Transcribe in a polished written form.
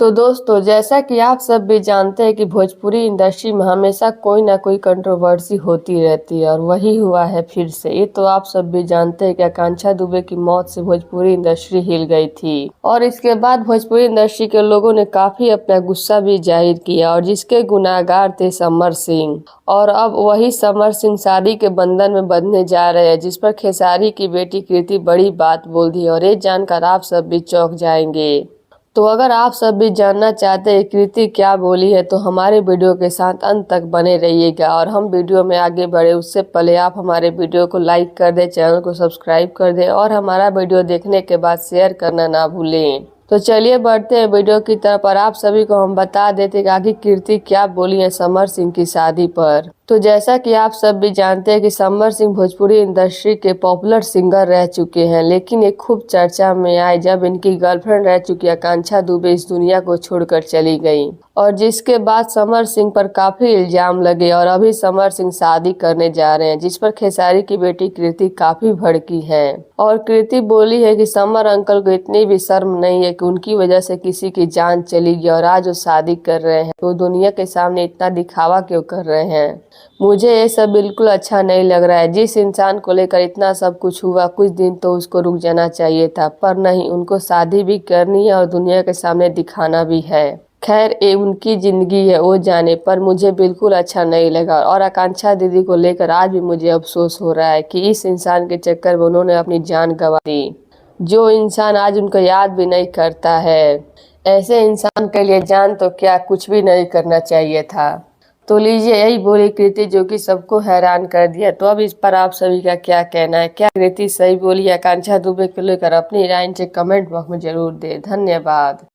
तो दोस्तों, जैसा कि आप सब भी जानते हैं कि भोजपुरी इंडस्ट्री में हमेशा कोई ना कोई कंट्रोवर्सी होती रहती है और वही हुआ है फिर से। ये तो आप सब भी जानते हैं कि आकांक्षा दुबे की मौत से भोजपुरी इंडस्ट्री हिल गई थी और इसके बाद भोजपुरी इंडस्ट्री के लोगों ने काफी अपना गुस्सा भी जाहिर किया और जिसके गुनाहगार थे समर सिंह। और अब वही समर सिंह शादी के बंधन में बंधने जा रहे हैं, जिस पर खेसारी की बेटी कृति बड़ी बात बोल दी और ये जानकर आप सब भी चौंक जाएंगे। तो अगर आप सब भी जानना चाहते हैं कृति क्या बोली है तो हमारे वीडियो के साथ अंत तक बने रहिएगा। और हम वीडियो में आगे बढ़े उससे पहले आप हमारे वीडियो को लाइक कर दें, चैनल को सब्सक्राइब कर दें और हमारा वीडियो देखने के बाद शेयर करना ना भूलें। तो चलिए बढ़ते हैं वीडियो की तरफ और आप सभी को हम बता देते कि आगे कृति क्या बोली है समर सिंह की शादी पर। तो जैसा कि आप सब भी जानते हैं कि समर सिंह भोजपुरी इंडस्ट्री के पॉपुलर सिंगर रह चुके हैं, लेकिन ये खूब चर्चा में आए जब इनकी गर्लफ्रेंड रह चुकी आकांक्षा दुबे इस दुनिया को छोड़कर चली गई और जिसके बाद समर सिंह पर काफी इल्जाम लगे और अभी समर सिंह शादी करने जा रहे हैं, जिस पर खेसारी की बेटी कृति काफी भड़की है। और कृति बोली है कि समर अंकल को इतनी भी शर्म नहीं है कि उनकी वजह से किसी की जान चली गई और आज वो शादी कर रहे हैं तो दुनिया के सामने इतना दिखावा क्यों कर रहे हैं। मुझे ये सब बिल्कुल अच्छा नहीं लग रहा है। जिस इंसान को लेकर इतना सब कुछ हुआ कुछ दिन तो उसको रुक जाना चाहिए था, पर नहीं, उनको शादी भी करनी है और दुनिया के सामने दिखाना भी है। खैर, ये उनकी जिंदगी है, वो जाने, पर मुझे बिल्कुल अच्छा नहीं लगा। और आकांक्षा दीदी को लेकर आज भी मुझे अफसोस हो रहा है कि इस इंसान के चक्कर में उन्होंने अपनी जान गंवा दी, जो इंसान आज उनको याद भी नहीं करता है। ऐसे इंसान के लिए जान तो क्या कुछ भी नहीं करना चाहिए था। तो लीजिए, यही बोली कृति जो कि सबको हैरान कर दिया। तो अब इस पर आप सभी का क्या कहना है? क्या कृति सही बोली? आकांक्षा दुबे को लेकर अपनी राय नीचे कमेंट बॉक्स में जरूर दे। धन्यवाद।